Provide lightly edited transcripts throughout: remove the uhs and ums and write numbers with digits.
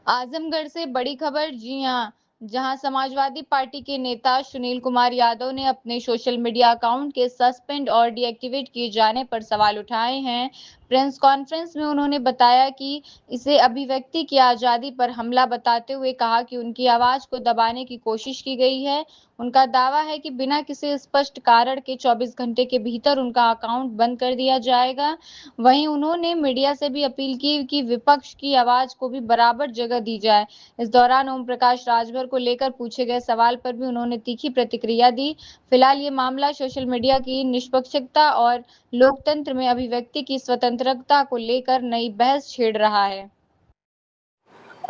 आजमगढ़ से बड़ी खबर। जी हां, जहां समाजवादी पार्टी के नेता सुनील कुमार यादव ने अपने सोशल मीडिया अकाउंट के सस्पेंड और डीएक्टिवेट किए जाने पर सवाल उठाए हैं। प्रेस कॉन्फ्रेंस में उन्होंने बताया कि इसे अभिव्यक्ति की आजादी पर हमला बताते हुए कहा कि उनकी आवाज को दबाने की कोशिश की गई है। उनका दावा है कि बिना किसी स्पष्ट कारण के 24 घंटे के भीतर उनका अकाउंट बंद कर दिया जाएगा। वहीं उन्होंने मीडिया से भी अपील की कि विपक्ष की आवाज को भी बराबर जगह दी जाए। इस दौरान ओम प्रकाश राजभर को लेकर पूछे गए सवाल पर भी उन्होंने तीखी प्रतिक्रिया दी। फिलहाल ये मामला सोशल मीडिया की निष्पक्षता और लोकतंत्र में अभिव्यक्ति की स्वतंत्रता को लेकर नई बहस छेड़ रहा है।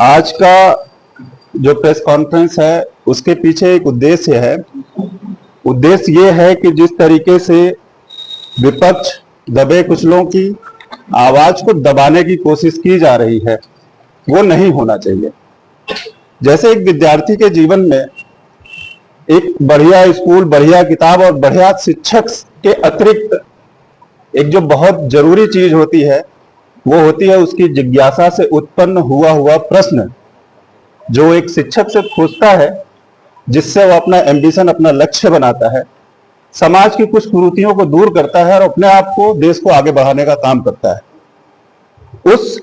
आज का जो प्रेस कॉन्फ्रेंस है उसके पीछे एक उद्देश्य है। उद्देश्य ये है कि जिस तरीके से विपक्ष दबे कुचलों की आवाज को दबाने की कोशिश की जा रही है वो नहीं होना चाहिए। जैसे एक विद्यार्थी के जीवन में एक बढ़िया स्कूल, बढ़िया किताब और बढ़िया शिक्षक के अतिरिक्त एक जो बहुत जरूरी चीज होती है वो होती है उसकी जिज्ञासा से उत्पन्न हुआ प्रश्न, जो एक शिक्षक से पूछता है, जिससे वो अपना एम्बिशन, अपना लक्ष्य बनाता है, समाज की कुछ कुरीतियों को दूर करता है और अपने आप को, देश को आगे बढ़ाने का काम करता है। उस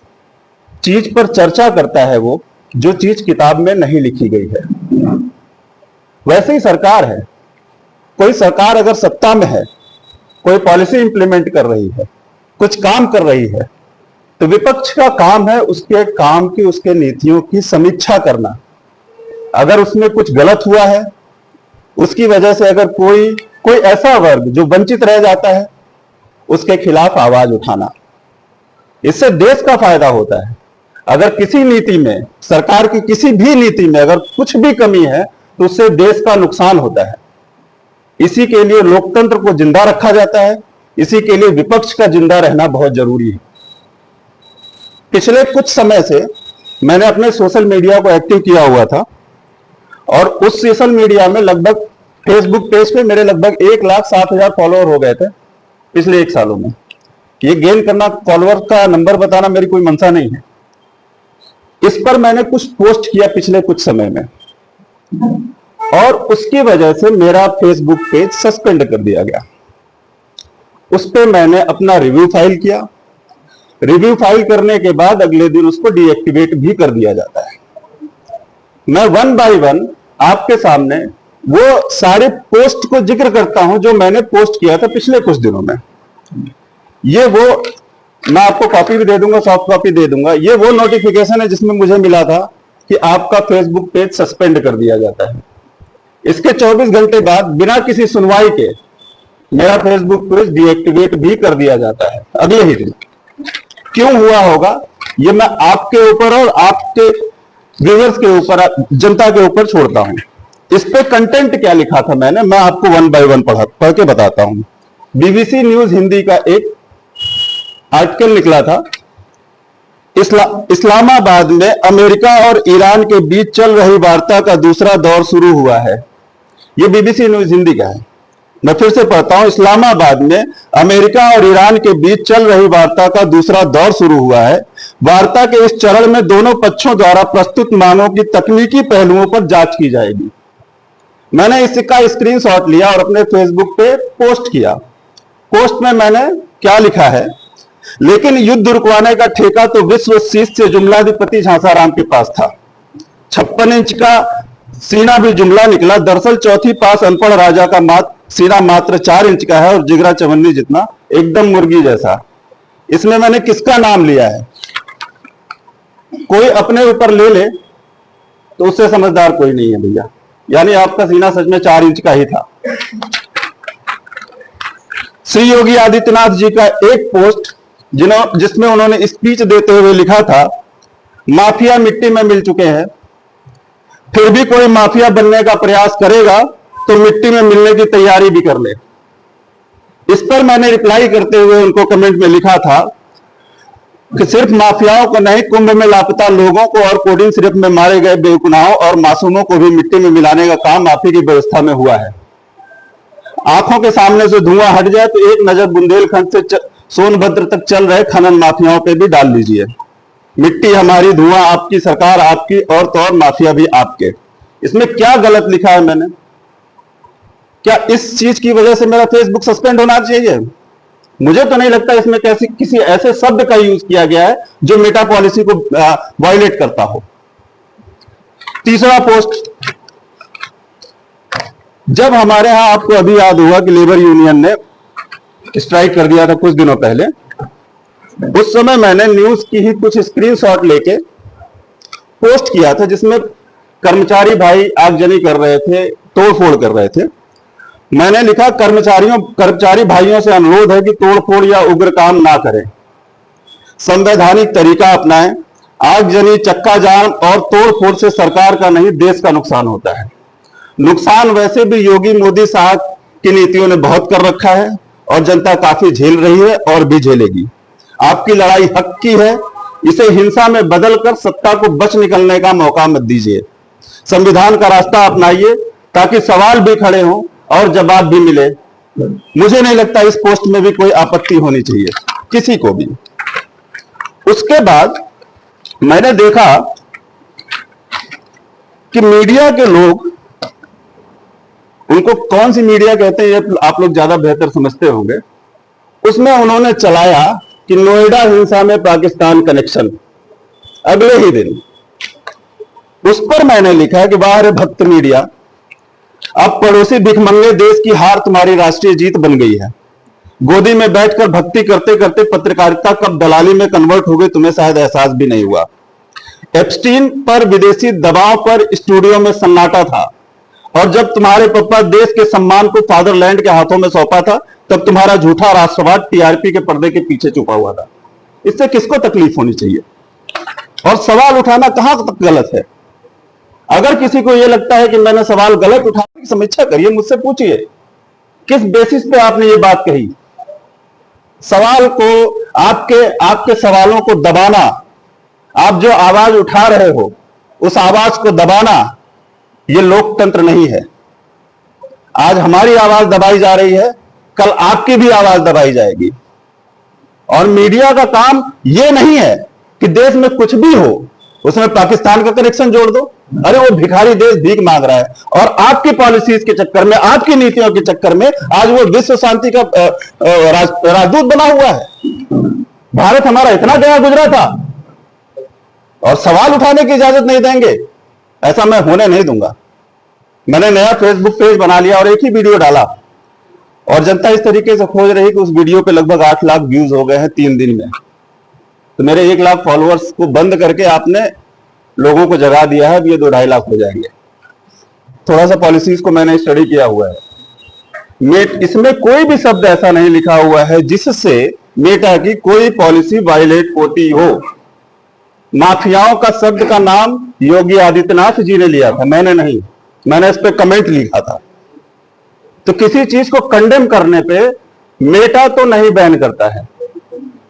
चीज पर चर्चा करता है वो, जो चीज किताब में नहीं लिखी गई है। वैसे ही सरकार है। कोई सरकार अगर सत्ता में है, कोई पॉलिसी इंप्लीमेंट कर रही है, कुछ काम कर रही है, तो विपक्ष का काम है उसके काम की, उसके नीतियों की समीक्षा करना। अगर उसमें कुछ गलत हुआ है, उसकी वजह से अगर कोई ऐसा वर्ग जो वंचित रह जाता है, उसके खिलाफ आवाज उठाना। इससे देश का फायदा होता है। अगर किसी नीति में, सरकार की किसी भी नीति में अगर कुछ भी कमी है तो उससे देश का नुकसान होता है। इसी के लिए लोकतंत्र को जिंदा रखा जाता है। इसी के लिए विपक्ष का जिंदा रहना बहुत जरूरी है। पिछले कुछ समय से मैंने अपने सोशल मीडिया को एक्टिव किया हुआ था और उस सोशल मीडिया में लगभग फेसबुक पेज पे मेरे लगभग 1,07,000 फॉलोअर हो गए थे पिछले 1 सालों में। ये गेन करना, फॉलोअर का नंबर बताना मेरी कोई मंशा नहीं है। इस पर मैंने कुछ पोस्ट किया पिछले कुछ समय में और उसकी वजह से मेरा फेसबुक पेज सस्पेंड कर दिया गया। उस पर मैंने अपना रिव्यू फाइल किया। रिव्यू फाइल करने के बाद अगले दिन उसको डीएक्टिवेट भी कर दिया जाता है। मैं 1 बाय 1 आपके सामने वो सारे पोस्ट को जिक्र करता हूं जो मैंने पोस्ट किया था पिछले कुछ दिनों में। ये वो, मैं आपको कॉपी भी दे दूंगा, सॉफ्ट कॉपी दे दूंगा। ये वो नोटिफिकेशन है जिसमें मुझे मिला था कि आपका फेसबुक पेज सस्पेंड कर दिया जाता है। इसके 24 घंटे बाद बिना किसी सुनवाई के मेरा फेसबुक पेज डीएक्टिवेट भी कर दिया जाता है अगले ही दिन। क्यों हुआ होगा ये मैं आपके ऊपर और आपके व्यूअर्स के ऊपर, जनता के ऊपर छोड़ता हूं। इस पे कंटेंट क्या लिखा था मैं आपको 1 बाय 1 पढ़ के बताता हूं। बीबीसी न्यूज हिंदी का एक आर्टिकल निकला था। इस्लामाबाद में अमेरिका और ईरान के बीच चल रही वार्ता का दूसरा दौर शुरू हुआ है। यह बीबीसी न्यूज हिंदी का है। मैं फिर से पढ़ता हूं। इस्लामाबाद में अमेरिका और ईरान के बीच चल रही वार्ता का दूसरा दौर शुरू हुआ है। वार्ता के इस चरण में दोनों पक्षों द्वारा प्रस्तुत मांगों की तकनीकी पहलुओं पर जांच की जाएगी। मैंने इसका स्क्रीनशॉट लिया और अपने फेसबुक पे पोस्ट किया। पोस्ट में मैंने क्या लिखा है, लेकिन युद्ध रुकवाने का ठेका तो विश्व शीर्ष से जुमलाधिपति झांसाराम के पास था। 56 इंच का सीना भी जुमला निकला। दरअसल चौथी पास अनपढ़ राजा का सीना मात्र 4 इंच का है और जिगरा चवन्नी जितना, एकदम मुर्गी जैसा। इसमें मैंने किसका नाम लिया है? कोई अपने ऊपर ले ले तो उससे समझदार कोई नहीं है भैया। यानी आपका सीना सच में 4 इंच का ही था। श्री योगी आदित्यनाथ जी का एक पोस्ट जिसमें उन्होंने स्पीच देते हुए लिखा था, माफिया मिट्टी में मिल चुके हैं, फिर भी कोई माफिया बनने का प्रयास करेगा तो मिट्टी में मिलने की तैयारी भी कर ले। इस पर मैंने रिप्लाई करते हुए उनको कमेंट में लिखा था कि सिर्फ माफियाओं को नहीं, कुंभ में लापता लोगों को और कोडिंग सिर्फ में मारे गए बेगुनाहों और मासूमों को भी मिट्टी में मिलाने का काम आप ही की व्यवस्था में हुआ है। आंखों के सामने से धुआं हट जाए तो एक नजर बुंदेलखंड से सोनभद्र तक चल रहे खनन माफियाओं पे भी डाल लीजिए। मिट्टी हमारी, धुआं आपकी, सरकार आपकी, और तो और माफिया भी आपके। इसमें क्या गलत लिखा है मैंने? क्या इस चीज की वजह से मेरा फेसबुक सस्पेंड होना चाहिए? मुझे तो नहीं लगता इसमें कैसी किसी ऐसे शब्द का यूज किया गया है जो मेटा पॉलिसी को वायलेट करता हो। तीसरा पोस्ट, जब हमारे यहां, आपको अभी याद हुआ कि लेबर यूनियन ने स्ट्राइक कर दिया था कुछ दिनों पहले, उस समय मैंने न्यूज की ही कुछ स्क्रीनशॉट लेके पोस्ट किया था, जिसमें कर्मचारी भाई आगजनी कर रहे थे, तोड़फोड़ कर रहे थे। मैंने लिखा, कर्मचारी भाइयों से अनुरोध है कि तोड़फोड़ या उग्र काम ना करें, संवैधानिक तरीका अपनाएं। आगजनी, चक्का जाम और तोड़फोड़ से सरकार का नहीं, देश का नुकसान होता है। नुकसान वैसे भी योगी मोदी साहब की नीतियों ने बहुत कर रखा है और जनता काफी झेल रही है और भी झेलेगी। आपकी लड़ाई हक की है, इसे हिंसा में बदलकर सत्ता को बच निकलने का मौका मत दीजिए। संविधान का रास्ता अपनाइए ताकि सवाल भी खड़े हों और जवाब भी मिले। मुझे नहीं लगता इस पोस्ट में भी कोई आपत्ति होनी चाहिए किसी को भी। उसके बाद मैंने देखा कि मीडिया के लोग, उनको कौन सी मीडिया कहते हैं ये आप लोग ज्यादा बेहतर समझते होंगे, उसमें उन्होंने चलाया कि नोएडा हिंसा में पाकिस्तान कनेक्शन। अगले ही दिन उस पर मैंने लिखा कि वाह रे भक्त मीडिया, अब पड़ोसी भिखमंगे देश की हार तुम्हारी राष्ट्रीय जीत बन गई है। गोदी में बैठकर भक्ति करते करते पत्रकारिता कब दलाली में कन्वर्ट हो गई तुम्हें शायद एहसास भी नहीं हुआ। एप्स्टीन पर विदेशी दबाव पर स्टूडियो में सन्नाटा था, और जब तुम्हारे पापा देश के सम्मान को फादरलैंड के हाथों में सौंपा था, तब तुम्हारा झूठा राष्ट्रवाद टीआरपी के पर्दे के पीछे छुपा हुआ था। इससे किसको तकलीफ होनी चाहिए? और सवाल उठाना कहां तक गलत है? अगर किसी को यह लगता है कि मैंने सवाल गलत उठाने की समीक्षा करिए, मुझसे पूछिए किस बेसिस पे आपने ये बात कही। सवाल को, आपके सवालों को दबाना, आप जो आवाज उठा रहे हो उस आवाज को दबाना, ये लोकतंत्र नहीं है। आज हमारी आवाज दबाई जा रही है, कल आपकी भी आवाज दबाई जाएगी। और मीडिया का काम यह नहीं है कि देश में कुछ भी हो उसमें पाकिस्तान का कनेक्शन जोड़ दो। अरे वो भिखारी देश भीख मांग रहा है, और आपकी पॉलिसीज के चक्कर में, आपकी नीतियों के चक्कर में आज वो विश्व शांति का राजदूत बना हुआ है। भारत हमारा इतना गया गुजरा था, और सवाल उठाने की इजाजत नहीं देंगे, ऐसा मैं होने नहीं दूंगा। मैंने नया फेसबुक पेज बना लिया और एक ही वीडियो डाला, और जनता इस तरीके से खोज रही कि उस वीडियो पे लगभग 8 लाख व्यूज हो गए हैं 3 दिन में। तो मेरे 1 लाख फॉलोअर्स को बंद करके आपने लोगों को जगा दिया है, अब ये 2-2.5 लाख हो जाएंगे। थोड़ा सा पॉलिसीज को मैंने स्टडी किया हुआ है। इसमें कोई भी शब्द ऐसा नहीं लिखा हुआ है जिससे मेटा की कोई पॉलिसी वायलेट होती हो। माफियाओं का शब्द का नाम योगी आदित्यनाथ जी ने लिया था, मैंने नहीं। मैंने इस पे कमेंट लिखा था। तो किसी चीज को कंडेम करने पे मेटा तो नहीं बैन करता है।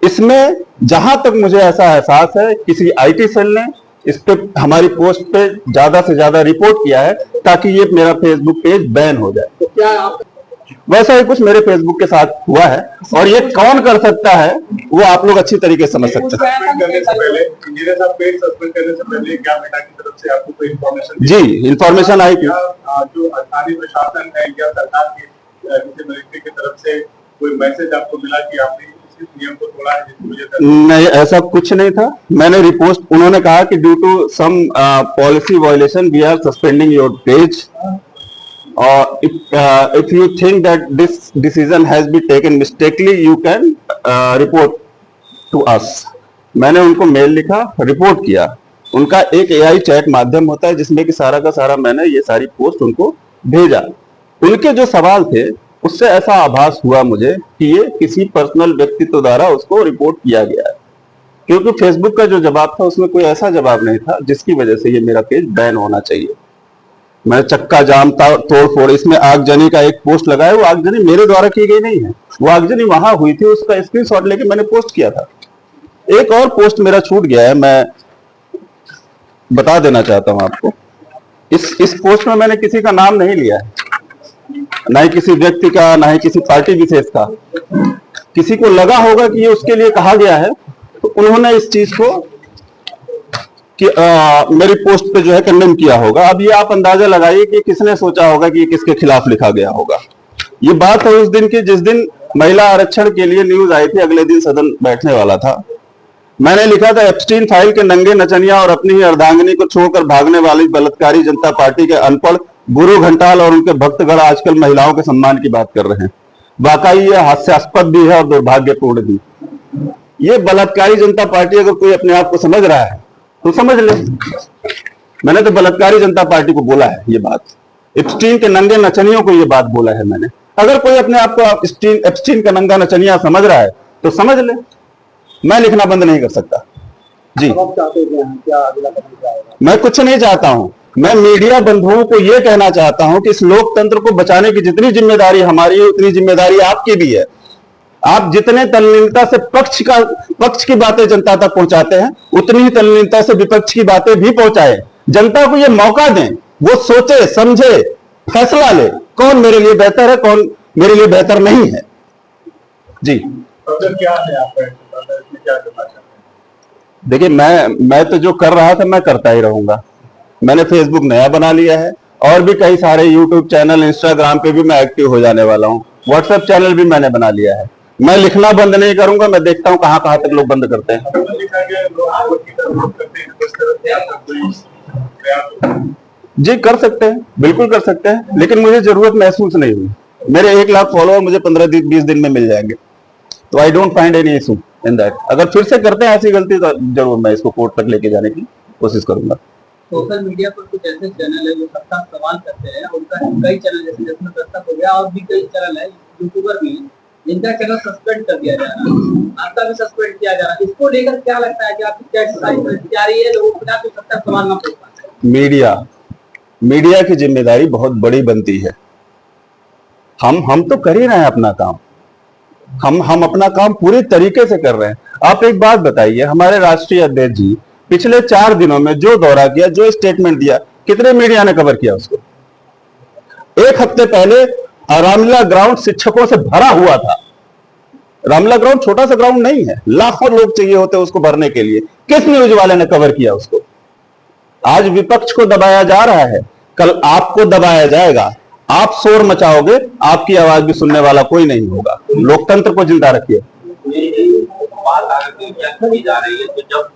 इसमें जहां तक मुझे ऐसा एहसास है, किसी आईटी सेल ने इस पे, हमारी पोस्ट पे ज्यादा से ज्यादा रिपोर्ट किया है ताकि ये मेरा फेसबुक पेज बैन हो जाए। तो क्या आप, वैसा ही कुछ मेरे फेसबुक के साथ हुआ है, और ये कौन कर सकता है वो आप लोग अच्छी तरीके से समझ सकते हैं। जी, इंफॉर्मेशन आई थी। जो स्थानीय प्रशासन है या सरकार की मिलिट्री की तरफ से कोई मैसेज आपको मिला कि आपने इस नियम को तोड़ा है जिसकी वजह से? नहीं, ऐसा कुछ नहीं था। मैंने रिपोर्ट, उन्होंने कहा कि due to some policy violation we are suspending your page, और if you think that this decision has been taken mistakenly you can report to us। मैंने उनको मेल लिखा, रिपोर्ट किया। उनका एक एआई चैट माध्यम होता है जिसमें कि सारा का सारा मैंने ये सारी पोस्ट उनको भेजा। उनके जो सवाल थे उससे ऐसा आभास हुआ मुझे कि ये किसी पर्सनल व्यक्तित्व द्वारा उसको रिपोर्ट किया गया है, क्योंकि फेसबुक का जो जवाब था उसमें कोई ऐसा जवाब नहीं था जिसकी वजह से ये मेरा पेज बैन होना चाहिए। मैं चक्का जाम, तोड़फोड़, इसमें आगजनी का एक पोस्ट लगाया, वो आगजनी मेरे द्वारा की गई नहीं है, वो आगजनी वहां हुई थी, उसका स्क्रीनशॉट लेके मैंने पोस्ट किया था। एक और पोस्ट मेरा छूट गया है, मैं बता देना चाहता हूं आपको। इस पोस्ट में मैंने किसी का नाम नहीं लिया है, ना ही किसी व्यक्ति का, ना ही किसी पार्टी विशेष का। किसी को लगा होगा कि ये उसके लिए कहा गया है, तो उन्होंने इस चीज को कि मेरी पोस्ट पे जो है कंडेम किया होगा। अब ये आप अंदाजा लगाइए कि किसने सोचा होगा कि ये किसके खिलाफ लिखा गया होगा। ये बात है उस दिन की जिस दिन महिला आरक्षण के लिए न्यूज आई थी, अगले दिन सदन बैठने वाला था। मैंने लिखा था एप्स्टीन फाइल के नंगे नचनिया और अपनी ही अर्धांगिनी को छोड़कर भागने वाली बलात्कारी जनता पार्टी के अनपढ़ गुरु घंटाल और उनके भक्तगण आजकल महिलाओं के सम्मान की बात कर रहे हैं। वाकई ये हास्यास्पद भी है और दुर्भाग्यपूर्ण भी। ये बलात्कारी जनता पार्टी अगर कोई अपने आप को समझ रहा है तो समझ ले। मैंने तो बलात्कारी जनता पार्टी को बोला है ये बात, एप्स्टीन के नंगे नचनियों को ये बात बोला है मैंने। अगर कोई अपने आप को एप्स्टीन का नंगा नचनिया समझ रहा है तो समझ ले, मैं लिखना बंद नहीं कर सकता जी। मैं कुछ नहीं चाहता हूं, मैं मीडिया बंधुओं को यह कहना चाहता हूं कि इस लोकतंत्र को बचाने की जितनी जिम्मेदारी हमारी है उतनी जिम्मेदारी आपकी भी है। आप जितने तल्लीनता से पक्ष की बातें जनता तक पहुंचाते हैं उतनी ही तल्लीनता से विपक्ष की बातें भी पहुंचाएं। जनता को यह मौका दें, वो सोचे समझे फैसला ले कौन मेरे लिए बेहतर है, कौन मेरे लिए बेहतर नहीं है जी। क्या है आपका क्या करना चाहते हैं? देखिए मैं तो जो कर रहा था मैं करता ही रहूंगा। मैंने फेसबुक नया बना लिया है और भी कई सारे यूट्यूब चैनल, इंस्टाग्राम पे भी मैं एक्टिव हो जाने वाला हूँ। व्हाट्सएप चैनल भी मैंने बना लिया है। मैं लिखना बंद नहीं करूंगा। मैं देखता हूँ कहाँ कहाँ तक लोग बंद करते हैं। जी कर सकते हैं, बिल्कुल कर सकते हैं, लेकिन मुझे जरूरत महसूस नहीं हुई। मेरे 1 लाख फॉलोअर मुझे 15-20 दिन में मिल जाएंगे, तो I don't find any issue in that. अगर फिर से करते हैं ऐसी गलती तो जरूर मैं इसको कोर्ट तक लेके जाने की कोशिश करूंगा। सोशल मीडिया पर कुछ ऐसे चैनल है जो सबका सवाल करते हैं, उनका कई चैनल जैसे जिसमें दस्तक हो गया और भी कई चैनल है यूट्यूबर भी जिनका चैनल सस्पेंड कर दिया जा रहा है, आपका भी सस्पेंड किया जा रहा है। इसको लेकर क्या लगता है कि आपकी क्या तैयारी है लोगों को सबका सवाल ना पूछ पाए? मीडिया की जिम्मेदारी बहुत बड़ी बनती है। हम तो कर ही रहे हैं अपना काम, हम अपना काम पूरे तरीके से कर रहे हैं। आप एक बात बताइए, हमारे राष्ट्रीय अध्यक्ष जी पिछले 4 दिनों में जो दौरा किया, जो स्टेटमेंट दिया, कितने मीडिया ने कवर किया उसको? 1 हफ्ते पहले रामलीला ग्राउंड शिक्षकों से भरा हुआ था। रामलीला ग्राउंड छोटा सा ग्राउंड नहीं है, लाखों लोग चाहिए होते उसको भरने के लिए। किस न्यूज वाले ने कवर किया उसको? आज विपक्ष को दबाया जा रहा है, कल आपको दबाया जाएगा। आप शोर मचाओगे, आपकी आवाज भी सुनने वाला कोई नहीं होगा। लोकतंत्र को जिंदा रखिए। बात आगे जा रही है तो जब